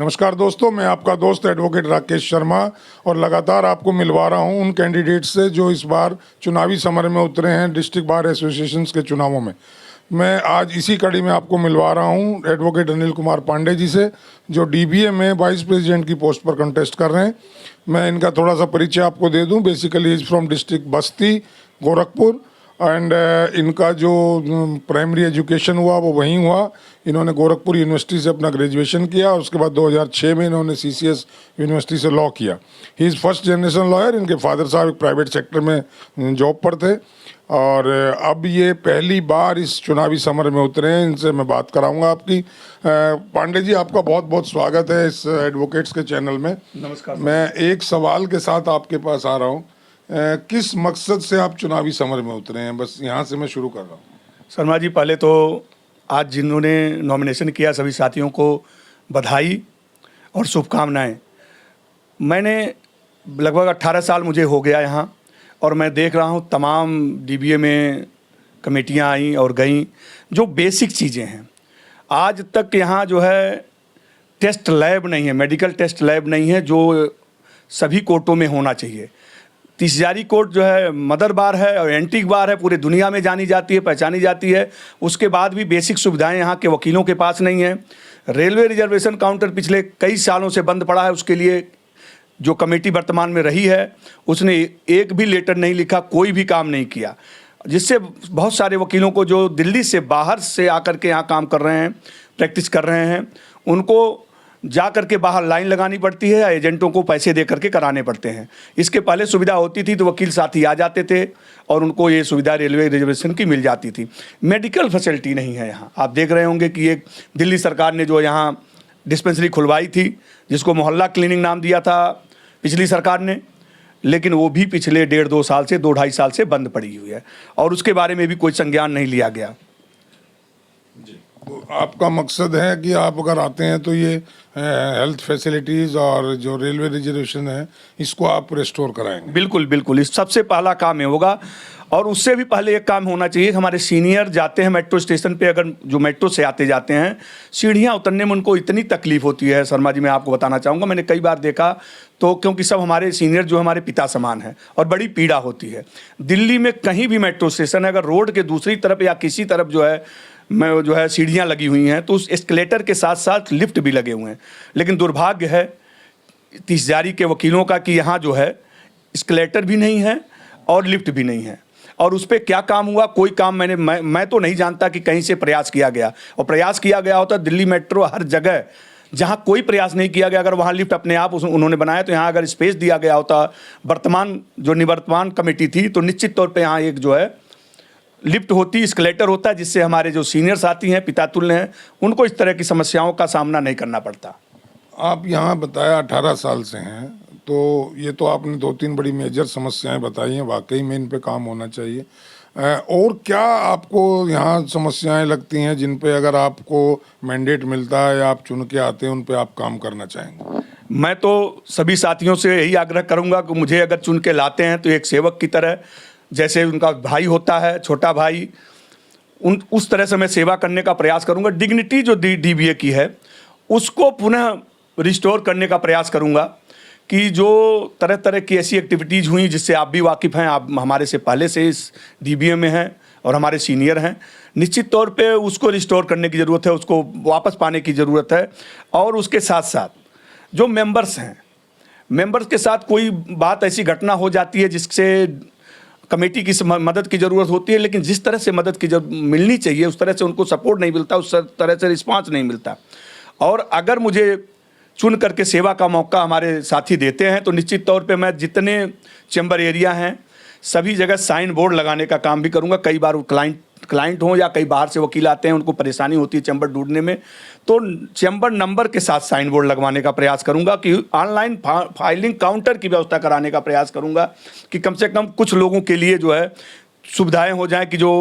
नमस्कार दोस्तों, मैं आपका दोस्त एडवोकेट राकेश शर्मा और लगातार आपको मिलवा रहा हूं उन कैंडिडेट से जो इस बार चुनावी समर में उतरे हैं डिस्ट्रिक्ट बार एसोसिएशन के चुनावों में। मैं आज इसी कड़ी में आपको मिलवा रहा हूं एडवोकेट अनिल कुमार पांडे जी से, जो डीबीए में वाइस प्रेसिडेंट की पोस्ट पर कंटेस्ट कर रहे हैं। मैं इनका थोड़ा सा परिचय आपको दे दूँ। Basically is from district Basti, Gorakhpur, and इनका जो प्राइमरी एजुकेशन हुआ वो वहीं हुआ। इन्होंने गोरखपुर यूनिवर्सिटी से अपना ग्रेजुएशन किया और उसके बाद 2006 में इन्होंने सीसीएस यूनिवर्सिटी से लॉ किया। He is first generation lawyer. इनके फादर साहब एक प्राइवेट सेक्टर में जॉब पर थे और अब ये पहली बार इस चुनावी समर में उतरे हैं। इनसे मैं बात कराऊंगा आपकी। पांडे जी, आपका बहुत बहुत स्वागत है इस एडवोकेट्स के चैनल में। नमस्कार। मैं एक सवाल के साथ आपके पास आ रहा हूँ। किस मकसद से आप चुनावी समर में उतरे हैं? बस यहाँ से मैं शुरू कर रहा हूँ। शर्मा जी, पहले तो आज जिन्होंने नॉमिनेशन किया सभी साथियों को बधाई और शुभकामनाएं। मैंने लगभग 18 साल मुझे हो गया यहाँ, और मैं देख रहा हूँ तमाम डीबीए में कमेटियाँ आई और गईं। जो बेसिक चीज़ें हैं, आज तक यहाँ जो है टेस्ट लैब नहीं है, मेडिकल टेस्ट लैब नहीं है, जो सभी कोर्टों में होना चाहिए। 30,000 कोर्ट जो है मदर बार है और एंटीक बार है, पूरे दुनिया में जानी जाती है, पहचानी जाती है। उसके बाद भी बेसिक सुविधाएं यहाँ के वकीलों के पास नहीं है। रेलवे रिजर्वेशन काउंटर पिछले कई सालों से बंद पड़ा है। उसके लिए जो कमेटी वर्तमान में रही है उसने एक भी लेटर नहीं लिखा, कोई भी काम नहीं किया, जिससे बहुत सारे वकीलों को जो दिल्ली से बाहर से आकर के यहाँ काम कर रहे हैं, प्रैक्टिस कर रहे हैं, उनको जा करके बाहर लाइन लगानी पड़ती है या एजेंटों को पैसे दे करके कराने पड़ते हैं। इसके पहले सुविधा होती थी तो वकील साथी आ जाते थे और उनको ये सुविधा रेलवे रिजर्वेशन की मिल जाती थी। मेडिकल फैसिलिटी नहीं है यहाँ। आप देख रहे होंगे कि एक दिल्ली सरकार ने जो यहाँ डिस्पेंसरी खुलवाई थी, जिसको मोहल्ला क्लिनिक नाम दिया था पिछली सरकार ने, लेकिन वो भी पिछले 1.5-2 साल से 2-2.5 साल से बंद पड़ी हुई है और उसके बारे में भी कोई संज्ञान नहीं लिया गया। तो आपका मकसद है कि आप अगर आते हैं तो ये हेल्थ फैसिलिटीज़ और जो रेलवे रिजर्वेशन है इसको आप रिस्टोर कराएंगे? बिल्कुल बिल्कुल, इस सबसे पहला काम ये होगा। और उससे भी पहले एक काम होना चाहिए। हमारे सीनियर जाते हैं मेट्रो स्टेशन पे, अगर जो मेट्रो से आते जाते हैं, सीढ़ियाँ उतरने में उनको इतनी तकलीफ होती है शर्मा जी, मैं आपको बताना चाहूँगा। मैंने कई बार देखा तो, क्योंकि सब हमारे सीनियर जो हमारे पिता समान हैं और बड़ी पीड़ा होती है। दिल्ली में कहीं भी मेट्रो स्टेशन है, अगर रोड के दूसरी तरफ या किसी तरफ जो है सीढ़ियाँ लगी हुई हैं, तो उस एस्केलेटर के साथ साथ लिफ्ट भी लगे हुए हैं। लेकिन दुर्भाग्य है 30,000 के वकीलों का कि यहाँ जो है एस्केलेटर भी नहीं है और लिफ्ट भी नहीं है। और उस पर क्या काम हुआ, कोई काम मैं तो नहीं जानता कि कहीं से प्रयास किया गया। और प्रयास किया गया होता दिल्ली मेट्रो हर जगह, जहाँ कोई प्रयास नहीं किया गया, अगर वहाँ लिफ्ट अपने आप उन्होंने बनाया तो यहाँ अगर स्पेस दिया गया होता, वर्तमान जो निवर्तमान कमेटी थी, तो निश्चित तौर पर यहाँ एक जो है लिफ्ट होती, एस्केलेटर होता, जिससे हमारे जो सीनियर साथी हैं, पितातुल्य हैं, उनको इस तरह की समस्याओं का सामना नहीं करना पड़ता। आप यहाँ बताया 18 साल से हैं, तो ये तो आपने 2-3 बड़ी मेजर समस्याएं बताई हैं। वाकई में इन पे काम होना चाहिए। और क्या आपको यहाँ समस्याएं लगती हैं जिन पे अगर आपको मैंडेट मिलता है या आप चुन के आते हैं, उन पे आप काम करना चाहेंगे? मैं तो सभी साथियों से यही आग्रह करूँगा कि मुझे अगर चुन के लाते हैं तो एक सेवक की तरह, जैसे उनका भाई होता है, छोटा भाई, उस तरह से मैं सेवा करने का प्रयास करूंगा। डिग्निटी जो डीबीए की है उसको पुनः रिस्टोर करने का प्रयास करूंगा कि जो तरह तरह की ऐसी एक्टिविटीज़ हुई जिससे आप भी वाकिफ़ हैं, आप हमारे से पहले से इस डीबीए में हैं और हमारे सीनियर हैं, निश्चित तौर पे उसको रिस्टोर करने की ज़रूरत है, उसको वापस पाने की ज़रूरत है। और उसके साथ साथ जो मेंबर्स हैं, मेंबर्स के साथ कोई बात ऐसी घटना हो जाती है जिससे कमेटी की मदद की ज़रूरत होती है, लेकिन जिस तरह से मदद की मिलनी चाहिए उस तरह से उनको सपोर्ट नहीं मिलता, उस तरह से रिस्पांस नहीं मिलता। और अगर मुझे चुन करके सेवा का मौका हमारे साथी देते हैं तो निश्चित तौर पे मैं जितने चैम्बर एरिया हैं सभी जगह साइन बोर्ड लगाने का काम भी करूंगा। कई बार क्लाइंट हों या कई बाहर से वकील आते हैं, उनको परेशानी होती है चैम्बर ढूंढने में, तो चैम्बर नंबर के साथ साइन बोर्ड लगवाने का प्रयास करूंगा कि ऑनलाइन फाइलिंग काउंटर की व्यवस्था कराने का प्रयास करूंगा कि कम से कम कुछ लोगों के लिए जो है सुविधाएं हो जाएं कि जो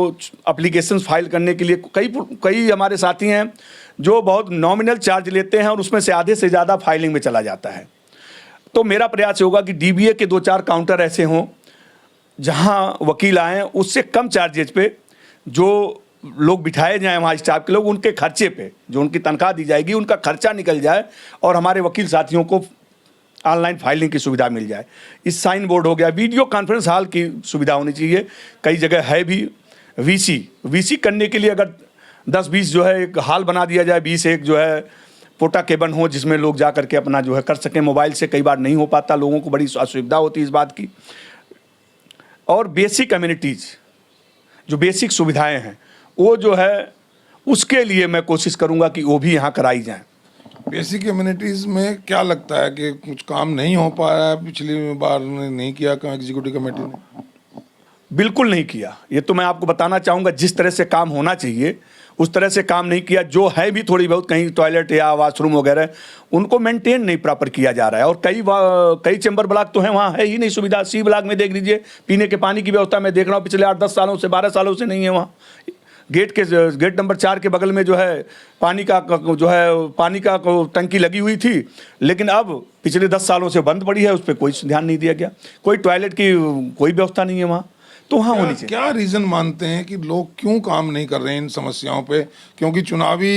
एप्लीकेशंस फाइल करने के लिए कई हमारे साथी हैं जो बहुत नॉमिनल चार्ज लेते हैं और उसमें से आधे से ज़्यादा फाइलिंग में चला जाता है। तो मेरा प्रयास होगा कि डीबीए के 2-4 काउंटर ऐसे हों जहां वकील आएँ उससे कम चार्जेज पे, जो लोग बिठाए जाएं वहाँ स्टाफ के लोग, उनके खर्चे पे जो उनकी तनख्वाह दी जाएगी उनका खर्चा निकल जाए और हमारे वकील साथियों को ऑनलाइन फाइलिंग की सुविधा मिल जाए। इस साइन बोर्ड हो गया, वीडियो कॉन्फ्रेंस हॉल की सुविधा होनी चाहिए, कई जगह है भी। वीसी करने के लिए अगर 10-20 जो है एक हॉल बना दिया जाए, 20 एक जो है पोटा केबन हो जिसमें लोग जा करके अपना जो है कर सकें। मोबाइल से कई बार नहीं हो पाता, लोगों को बड़ी असुविधा होती है इस बात की। और बेसिक कम्युनिटीज़ जो बेसिक सुविधाएं हैं वो जो है उसके लिए मैं कोशिश करूंगा कि वो भी यहाँ कराई जाएं। बेसिक कम्युनिटीज़ में क्या लगता है कि कुछ काम नहीं हो पाया है, पिछली बार नहीं किया एग्जीक्यूटिव कमेटी ने? बिल्कुल नहीं किया, ये तो मैं आपको बताना चाहूँगा। जिस तरह से काम होना चाहिए उस तरह से काम नहीं किया। जो है भी थोड़ी बहुत कहीं टॉयलेट या वॉशरूम वगैरह उनको मेंटेन नहीं प्रॉपर किया जा रहा है। और कई चैम्बर ब्लॉक तो हैं वहाँ है ही नहीं सुविधा। सी ब्लॉक में देख लीजिए, पीने के पानी की व्यवस्था मैं देख रहा हूँ पिछले 8-10 सालों से, 12 सालों से नहीं है वहाँ। गेट नंबर 4 के बगल में जो है पानी का टंकी लगी हुई थी, लेकिन अब पिछले 10 सालों से बंद पड़ी है, उस पर कोई ध्यान नहीं दिया गया। कोई टॉयलेट की कोई व्यवस्था नहीं है वहाँ, तो वहाँ होनी चाहिए। क्या रीज़न मानते हैं कि लोग क्यों काम नहीं कर रहे हैं इन समस्याओं पे? क्योंकि चुनावी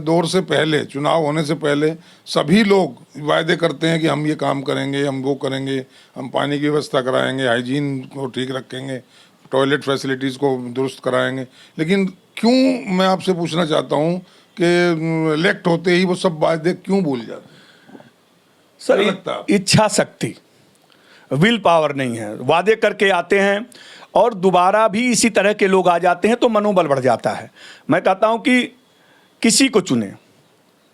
दौर से पहले, चुनाव होने से पहले सभी लोग वायदे करते हैं कि हम ये काम करेंगे, हम वो करेंगे, हम पानी की व्यवस्था कराएंगे, हाइजीन को ठीक रखेंगे, टॉयलेट फैसिलिटीज़ को दुरुस्त कराएंगे। लेकिन क्यों, मैं आपसे पूछना चाहता हूँ कि इलेक्ट होते ही वो सब वायदे क्यों भूल जाते हैं? सर, इच्छा शक्ति, विल पावर नहीं है। वादे करके आते हैं और दोबारा भी इसी तरह के लोग आ जाते हैं तो मनोबल बढ़ जाता है। मैं कहता हूं कि किसी को चुने,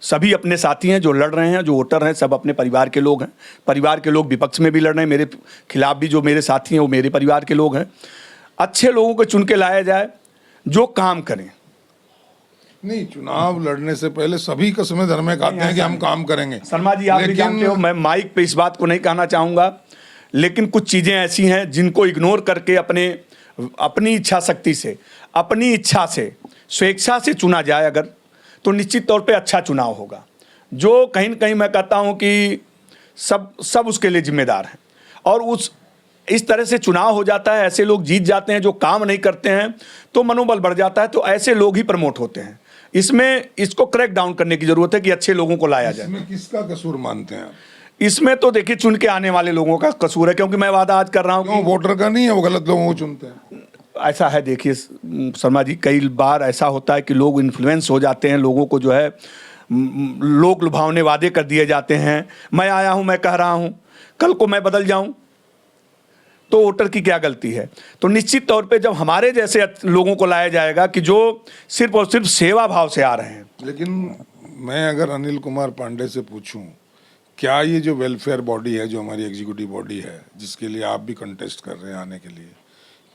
सभी अपने साथी हैं जो लड़ रहे हैं, जो वोटर हैं सब अपने परिवार के लोग हैं। परिवार के लोग विपक्ष में भी लड़ रहे हैं, मेरे खिलाफ भी जो मेरे साथी हैं वो मेरे परिवार के लोग हैं। अच्छे लोगों को चुन के लाया जाए जो काम करें। नहीं, चुनाव लड़ने से पहले सभी कसमें धर्मे खाते हैं कि हम काम करेंगे। शर्मा जी, आप भी जानते हो, मैं माइक पे इस बात को नहीं कहना चाहूँगा, लेकिन कुछ चीज़ें ऐसी हैं जिनको इग्नोर करके अपनी इच्छा शक्ति से, अपनी इच्छा से, स्वेच्छा से चुना जाए अगर, तो निश्चित तौर पे अच्छा चुनाव होगा। जो कहीं न कहीं मैं कहता हूँ कि सब उसके लिए जिम्मेदार हैं। और इस तरह से चुनाव हो जाता है, ऐसे लोग जीत जाते हैं जो काम नहीं करते हैं, तो मनोबल बढ़ जाता है, तो ऐसे लोग ही प्रमोट होते हैं। इसको क्रैक डाउन करने की जरूरत है कि अच्छे लोगों को लाया जाए। इसमें किसका कसूर मानते हैं आप? इसमें तो देखिए चुन के आने वाले लोगों का कसूर है, क्योंकि मैं वादा आज कर रहा हूँ कि वोटर का नहीं है, वो गलत लोगों को चुनते हैं। ऐसा है, देखिए शर्मा जी, कई बार ऐसा होता है कि लोग इन्फ्लुएंस हो जाते हैं, लोगों को जो है लोक लुभावने वादे कर दिए जाते हैं। मैं आया हूँ, मैं कह रहा हूँ, कल को मैं बदल जाऊँ तो वोटर की क्या गलती है? तो निश्चित तौर पे जब हमारे जैसे लोगों को लाया जाएगा कि जो सिर्फ और सिर्फ सेवा भाव से आ रहे हैं। लेकिन मैं अगर अनिल कुमार पांडे से पूछूं, क्या ये जो वेलफेयर बॉडी है, जो हमारी एग्जीक्यूटिव बॉडी है, जिसके लिए आप भी कंटेस्ट कर रहे हैं आने के लिए,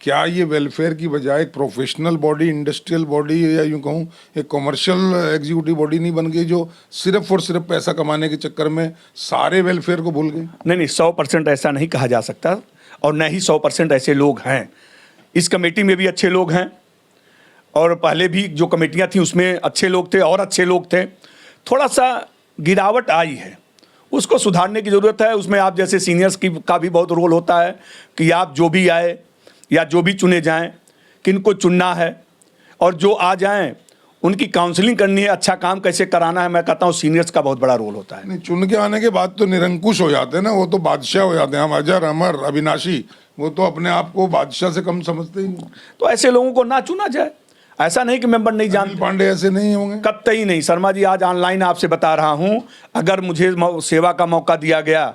क्या ये वेलफेयर की बजाय एक प्रोफेशनल बॉडी, इंडस्ट्रियल बॉडी, या यूँ कहूँ एक कमर्शियल एग्जीक्यूटिव बॉडी नहीं बन गई जो सिर्फ और सिर्फ पैसा कमाने के चक्कर में सारे वेलफेयर को भूल गई? नहीं, 100% ऐसा नहीं कहा जा सकता, और न ही 100% ऐसे लोग हैं। इस कमेटी में भी अच्छे लोग हैं, और पहले भी जो कमेटियां थी उसमें अच्छे लोग थे और अच्छे लोग थे। थोड़ा सा गिरावट आई है, उसको सुधारने की ज़रूरत है। उसमें आप जैसे सीनियर्स का भी बहुत रोल होता है कि आप जो भी आए या जो भी चुने जाएं, किनको चुनना है, और जो आ जाएं उनकी काउंसलिंग करनी है, अच्छा काम कैसे कराना है। मैं कहता हूँ सीनियर्स का बहुत बड़ा रोल होता है। नहीं, चुन के आने के बाद तो निरंकुश हो जाते हैं ना, वो तो बादशाह हो जाते हैं। हम अजर अमर अविनाशी, वो तो अपने आप को बादशाह से कम समझते ही नहीं। तो ऐसे लोगों को ना चुना जाए। ऐसा नहीं कि मेंबर नहीं जानते, पांडे ऐसे नहीं होंगे, कतई नहीं। शर्मा जी, आज ऑनलाइन आपसे बता रहा हूँ, अगर मुझे सेवा का मौका दिया गया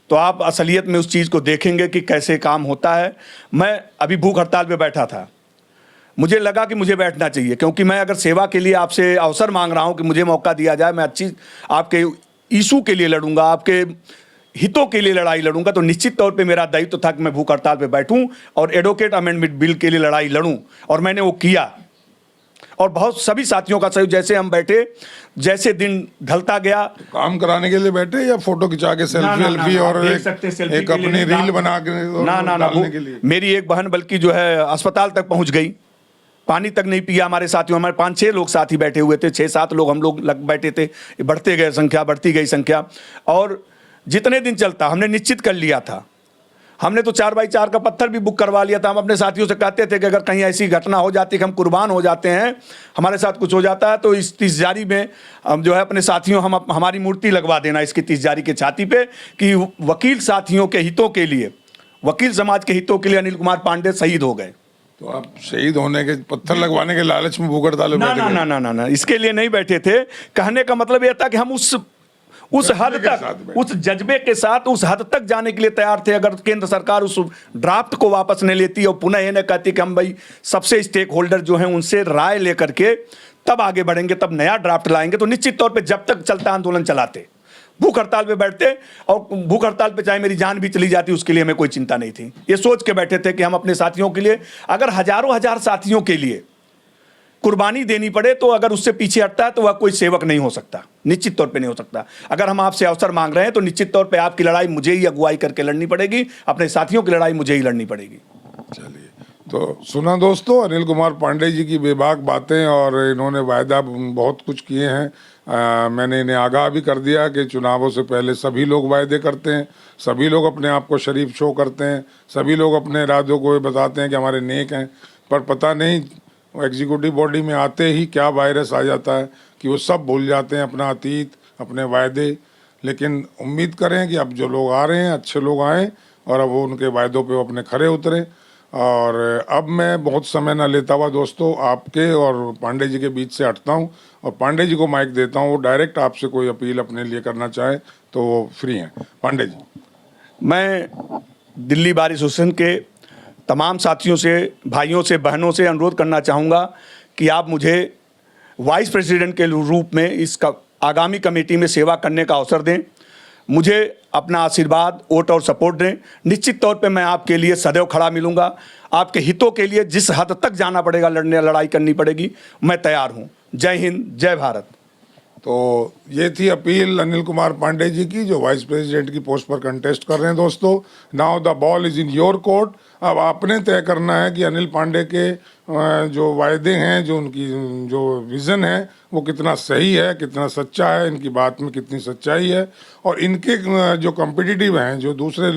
तो आप असलियत में उस चीज़ को देखेंगे कि कैसे काम होता है। मैं अभी भूख हड़ताल पे बैठा था, मुझे लगा कि मुझे बैठना चाहिए, क्योंकि मैं अगर सेवा के लिए आपसे अवसर मांग रहा हूं कि मुझे मौका दिया जाए, मैं अच्छी आपके इशू के लिए लड़ूंगा, आपके हितों के लिए लड़ाई लड़ूंगा, तो निश्चित तौर पे मेरा दायित्व था कि मैं भूख हड़ताल पे बैठूं और एडवोकेट अमेंडमेंट बिल के लिए लड़ाई लड़ूं, और मैंने वो किया। और बहुत सभी साथियों का सहयोग, जैसे हम बैठे, जैसे दिन ढलता गया। काम कराने के लिए बैठे या फोटो खिंचा के सेल्फी और एक अपनी रील बना के डालने के लिए? मेरी एक बहन बल्कि जो है अस्पताल तक पहुंच गई, पानी तक नहीं पिया। हमारे साथियों, हमारे 5-6 लोग साथी बैठे हुए थे, 6-7 लोग हम लोग बैठे थे। बढ़ते गए संख्या, बढ़ती गई संख्या, और जितने दिन चलता हमने निश्चित कर लिया था, हमने तो 4x4 का पत्थर भी बुक करवा लिया था। हम अपने साथियों से कहते थे कि अगर कहीं ऐसी घटना हो जाती है कि हम कुर्बान हो जाते हैं, हमारे साथ कुछ हो जाता है, तो इस 30 जारी में हम जो है अपने साथियों हम हमारी मूर्ति लगवा देना इसकी 30 जारी के छाती पे, कि वकील साथियों के हितों के लिए, वकील समाज के हितों के लिए अनिल कुमार पांडे शहीद हो गए। तो आप शहीद होने के, पत्थर लगवाने के लालच में भूख हड़ताल पे ना बैठ ना गए? ना ना ना ना, इसके लिए नहीं बैठे थे। कहने का मतलब यह था कि हम उस हद जज्बे के साथ तक, बैठे। उस जज्बे के साथ उस हद तक जाने के लिए तैयार थे। अगर केंद्र सरकार उस ड्राफ्ट को वापस नहीं लेती और पुनः ये न कहती कि हम भाई सबसे स्टेक होल्डर जो हैं उनसे राय लेकर के तब आगे बढ़ेंगे, तब नया ड्राफ्ट लाएंगे, तो निश्चित तौर पे जब तक चलता आंदोलन चलाते, भूख हड़ताल पे बैठते, और भूख हड़ताल पे चाहे मेरी जान भी चली जाती उसके लिए हमें कोई चिंता नहीं थी। ये सोच के बैठे थे कि हम अपने साथियों के लिए, अगर हजारों हजार साथियों के लिए कुर्बानी देनी पड़े, तो अगर उससे पीछे हटता है तो वह कोई सेवक नहीं हो सकता, निश्चित तौर पे नहीं हो सकता। अगर हम आपसे अवसर मांग रहे हैं तो निश्चित तौर पे आपकी लड़ाई मुझे ही अगुवाई करके लड़नी पड़ेगी, अपने साथियों की लड़ाई मुझे ही लड़नी पड़ेगी। चलिए, तो सुना दोस्तों, अनिल कुमार पांडे जी की बेबाक बातें, और इन्होंने वायदा बहुत कुछ किए हैं। मैंने इन्हें आगाह भी कर दिया कि चुनावों से पहले सभी लोग वायदे करते हैं, सभी लोग अपने आप को शरीफ शो करते हैं, सभी लोग अपने इरादों को बताते हैं कि हमारे नेक हैं, पर पता नहीं एग्जीक्यूटिव बॉडी में आते ही क्या वायरस आ जाता है कि वो सब भूल जाते हैं, अपना अतीत, अपने वायदे। लेकिन उम्मीद करें कि अब जो लोग आ रहे हैं अच्छे लोग आएँ और अब वो उनके वायदों पे वो अपने खरे उतरें। और अब मैं बहुत समय ना लेता हुआ दोस्तों आपके और पांडे जी के बीच से हटता हूं और पांडे जी को माइक देता हूं। वो डायरेक्ट आपसे कोई अपील अपने लिए करना चाहे तो वो फ्री हैं। पांडे जी। मैं दिल्ली बार एसोसिएशन के तमाम साथियों से, भाइयों से, बहनों से अनुरोध करना चाहूँगा कि आप मुझे वाइस प्रेसिडेंट के रूप में इसका आगामी कमेटी में सेवा करने का अवसर दें, मुझे अपना आशीर्वाद, वोट और सपोर्ट दें। निश्चित तौर पे मैं आपके लिए सदैव खड़ा मिलूंगा। आपके हितों के लिए जिस हद तक जाना पड़ेगा, लड़ाई करनी पड़ेगी, मैं तैयार हूं। जय हिंद, जय भारत। तो ये थी अपील अनिल कुमार पांडे जी की, जो वाइस प्रेसिडेंट की पोस्ट पर कंटेस्ट कर रहे हैं दोस्तों। Now the ball is in your court. अब आपने तय करना है कि अनिल पांडे के जो वायदे हैं, जो उनकी जो विज़न है, वो कितना सही है, कितना सच्चा है, इनकी बात में कितनी सच्चाई है, और इनके जो कॉम्पिटिटिव हैं, जो दूसरे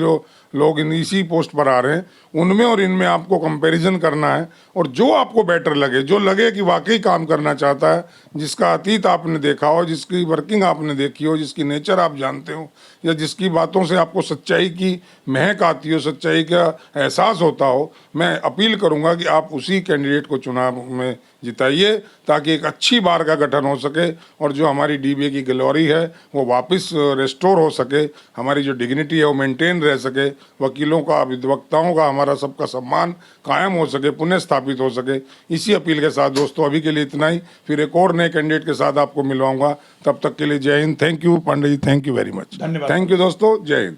लोग इन इसी पोस्ट पर आ रहे हैं, उनमें और इनमें आपको कंपैरिजन करना है। और जो आपको बेटर लगे, जो लगे कि वाकई काम करना चाहता है, जिसका अतीत आपने देखा हो, जिसकी वर्किंग आपने देखी हो, जिसकी नेचर आप जानते हो, या जिसकी बातों से आपको सच्चाई की महक आती हो, सच्चाई का एहसास होता हो, मैं अपील करूंगा कि आप उसी कैंडिडेट को चुनाव में जिताइए, ताकि एक अच्छी बार का गठन हो सके और जो हमारी डीबीए की ग्लोरी है वो वापस रेस्टोर हो सके, हमारी जो डिग्निटी है वो मेंटेन रह सके, वकीलों का, विधिवक्ताओं का, हमारा सबका सम्मान कायम हो सके, पुनः स्थापित हो सके। इसी अपील के साथ दोस्तों अभी के लिए इतना ही। फिर एक और नए कैंडिडेट के साथ आपको मिलवाऊंगा। तब तक के लिए जय Hind. Thank you Pandey ji, thank you very much. धन्यवाद। थैंक यू दोस्तों, जय हिंद।